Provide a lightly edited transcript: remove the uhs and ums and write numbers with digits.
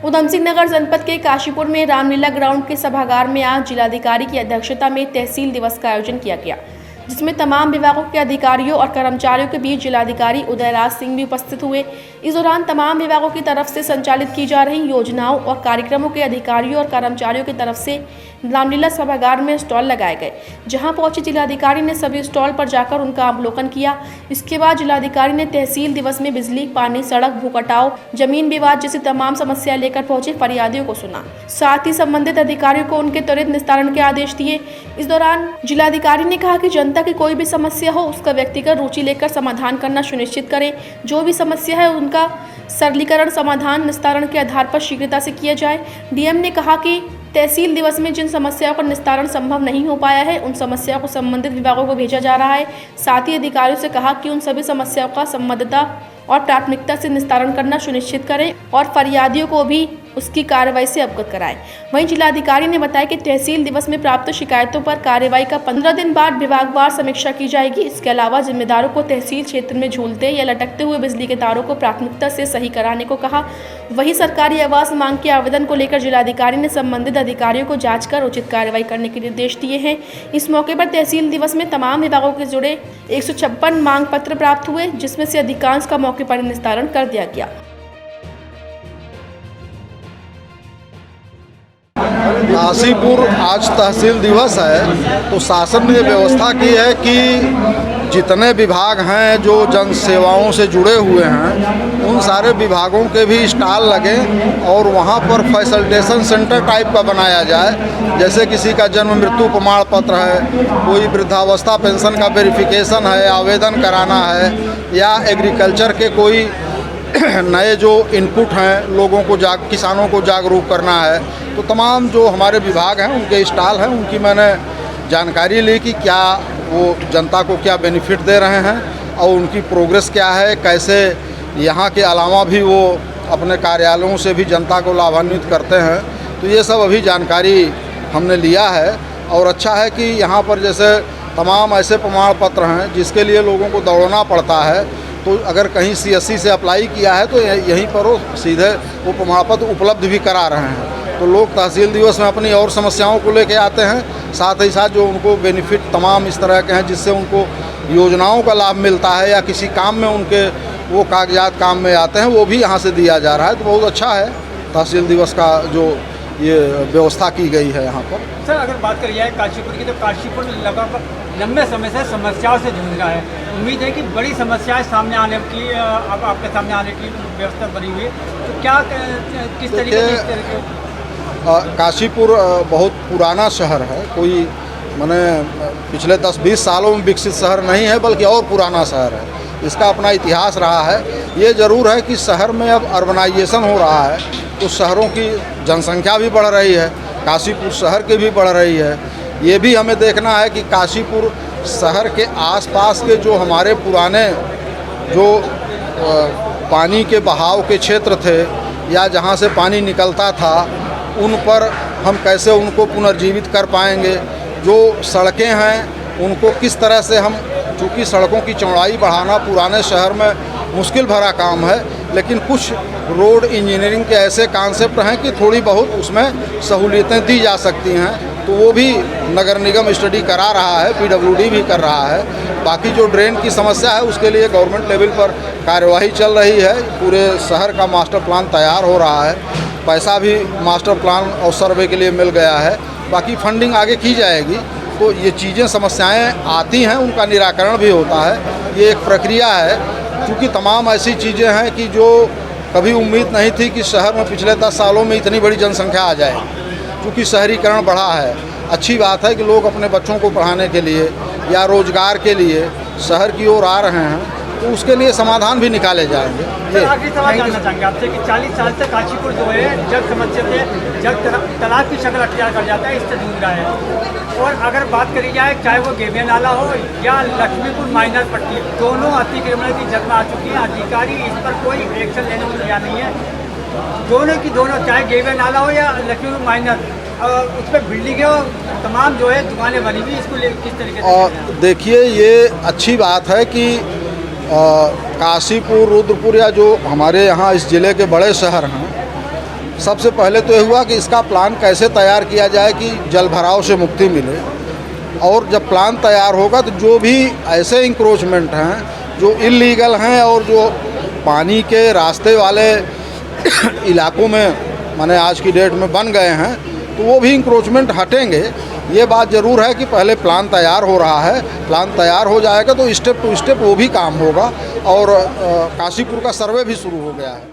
उधम सिंह नगर जनपद के काशीपुर में रामलीला ग्राउंड के सभागार में आज जिलाधिकारी की अध्यक्षता में तहसील दिवस का आयोजन किया गया, जिसमें तमाम विभागों के अधिकारियों और कर्मचारियों के बीच जिलाधिकारी उदयराज सिंह भी उपस्थित हुए। इस दौरान तमाम विभागों की तरफ से संचालित की जा रही योजनाओं और कार्यक्रमों के अधिकारियों और कर्मचारियों की तरफ से रामलीला सभागार में स्टॉल लगाए गए। जहां पहुंचे जिलाधिकारी ने सभी स्टॉल पर जाकर उनका अवलोकन किया। इसके बाद जिलाधिकारी ने तहसील दिवस में बिजली, पानी, सड़क, भू कटाव, जमीन विवाद जैसी तमाम समस्याएं लेकर पहुंचे फरियादियों को सुना, साथ ही संबंधित अधिकारियों को उनके त्वरित निस्तारण के आदेश दिए। इस दौरान जिलाधिकारी ने कहा कि जनता की कोई भी समस्या हो उसका व्यक्तिगत रुचि लेकर समाधान करना सुनिश्चित करें। जो भी समस्या है उनका सरलीकरण समाधान निस्तारण के आधार पर शीघ्रता से किया जाए। डीएम ने कहा कि तहसील दिवस में जिन समस्याओं का निस्तारण संभव नहीं हो पाया है उन समस्याओं को संबंधित विभागों को भेजा जा रहा है। साथ ही अधिकारियों से कहा कि उन सभी समस्याओं का संबद्धता और प्राथमिकता से निस्तारण करना सुनिश्चित करें और फरियादियों को भी उसकी कार्रवाई से अवगत कराएं। वहीं जिलाधिकारी ने बताया कि तहसील दिवस में प्राप्त शिकायतों पर कार्रवाई का 15 दिन बाद विभागवार समीक्षा की जाएगी। इसके अलावा जिम्मेदारों को तहसील क्षेत्र में झूलते या लटकते हुए बिजली के तारों को प्राथमिकता से सही कराने को कहा। वहीं सरकारी आवास मांग के आवेदन को लेकर जिलाधिकारी ने संबंधित अधिकारियों को जांच कर उचित कार्रवाई करने के निर्देश दिए हैं। इस मौके पर तहसील दिवस में तमाम विभागों के जुड़े 156 मांग पत्र प्राप्त हुए, जिसमें से अधिकांश का मौके पर निस्तारण कर दिया गया। काशीपुर आज तहसील दिवस है तो शासन ने व्यवस्था की है कि जितने विभाग हैं जो जन सेवाओं से जुड़े हुए हैं उन सारे विभागों के भी स्टॉल लगें और वहाँ पर फैसिलिटेशन सेंटर टाइप का बनाया जाए। जैसे किसी का जन्म मृत्यु प्रमाण पत्र है, कोई वृद्धावस्था पेंशन का वेरिफिकेशन है, आवेदन कराना है, या एग्रीकल्चर के कोई नए जो इनपुट हैं लोगों को किसानों को जागरूक करना है, तो तमाम जो हमारे विभाग हैं उनके स्टॉल हैं उनकी मैंने जानकारी ली कि क्या वो जनता को क्या बेनिफिट दे रहे हैं और उनकी प्रोग्रेस क्या है, कैसे यहाँ के अलावा भी वो अपने कार्यालयों से भी जनता को लाभान्वित करते हैं। तो ये सब अभी जानकारी हमने लिया है और अच्छा है कि यहाँ पर जैसे तमाम ऐसे प्रमाण पत्र हैं जिसके लिए लोगों को दौड़ना पड़ता है, तो अगर कहीं CSC से अप्लाई किया है तो यहीं पर वो सीधे वो प्रमाण पत्र उपलब्ध भी करा रहे हैं। तो लोग तहसील दिवस में अपनी और समस्याओं को लेके आते हैं, साथ ही साथ जो उनको बेनिफिट तमाम इस तरह के हैं जिससे उनको योजनाओं का लाभ मिलता है या किसी काम में उनके वो कागजात काम में आते हैं वो भी यहाँ से दिया जा रहा है। तो बहुत अच्छा है तहसील दिवस का जो ये व्यवस्था की गई है यहाँ पर। सर अगर बात करी जाए काशीपुर की, तो काशीपुर लगभग लंबे समय से समस्याओं से जूझ रहा है। उम्मीद है कि बड़ी समस्याएं सामने आने की अब आपके सामने आने की व्यवस्था बनी हुई है, तो क्या किस तरीके से? काशीपुर बहुत पुराना शहर है, कोई माने पिछले 10-20 सालों में विकसित शहर नहीं है बल्कि और पुराना शहर है। इसका अपना इतिहास रहा है। ये ज़रूर है कि शहर में अब अर्बनाइजेशन हो रहा है तो शहरों की जनसंख्या भी बढ़ रही है, काशीपुर शहर की भी बढ़ रही है। ये भी हमें देखना है कि काशीपुर शहर के आसपास के जो हमारे पुराने जो पानी के बहाव के क्षेत्र थे या जहाँ से पानी निकलता था उन पर हम कैसे उनको पुनर्जीवित कर पाएंगे। जो सड़कें हैं उनको किस तरह से हम, चूँकि सड़कों की चौड़ाई बढ़ाना पुराने शहर में मुश्किल भरा काम है, लेकिन कुछ रोड इंजीनियरिंग के ऐसे कॉन्सेप्ट हैं कि थोड़ी बहुत उसमें सहूलियतें दी जा सकती हैं, तो वो भी नगर निगम स्टडी करा रहा है, PWD भी कर रहा है। बाकी जो ड्रेन की समस्या है उसके लिए गवर्नमेंट लेवल पर कार्यवाही चल रही है। पूरे शहर का मास्टर प्लान तैयार हो रहा है, पैसा भी मास्टर प्लान और सर्वे के लिए मिल गया है, बाकी फंडिंग आगे की जाएगी। तो ये चीज़ें समस्याएं आती हैं, उनका निराकरण भी होता है। ये एक प्रक्रिया है, क्योंकि तमाम ऐसी चीज़ें हैं कि जो कभी उम्मीद नहीं थी कि शहर में पिछले 10 सालों में इतनी बड़ी जनसंख्या आ जाए। क्योंकि शहरीकरण बढ़ा है, अच्छी बात है कि लोग अपने बच्चों को पढ़ाने के लिए या रोजगार के लिए शहर की ओर आ रहे हैं, तो उसके लिए समाधान भी निकाले जाएंगे। सर आखिरी सवाल जानना चाहेंगे आपसे कि 40 साल से काशीपुर जो है जग समस्या से जग तालाब की शक्ल अख्तियार कर जाता है, इससे जूझ रहा है। और अगर बात करी जाए चाहे वो गेबिया नाला हो या लक्ष्मीपुर माइनर पट्टी, दोनों अतिक्रमण की जग में आ चुकी है। अधिकारी इस पर कोई एक्शन लेने को तैयार नहीं है। दोनों की दोनों, चाहे गेबिया नाला हो या लक्ष्मीपुर माइनर, उस पर बिल्डिंगें और तमाम जो है दुकानें बनी हुई, इसको किस तरीके से? देखिए ये अच्छी बात है कि काशीपुर, रुद्रपुर या जो हमारे यहाँ इस ज़िले के बड़े शहर हैं सबसे पहले तो ये हुआ कि इसका प्लान कैसे तैयार किया जाए कि जल भराव से मुक्ति मिले, और जब प्लान तैयार होगा तो जो भी ऐसे इंक्रोचमेंट हैं जो इलीगल हैं और जो पानी के रास्ते वाले इलाकों में माने आज की डेट में बन गए हैं, तो वो भी इंक्रोचमेंट हटेंगे। ये बात ज़रूर है कि पहले प्लान तैयार हो रहा है, प्लान तैयार हो जाएगा तो स्टेप टू स्टेप वो भी काम होगा, और काशीपुर का सर्वे भी शुरू हो गया है।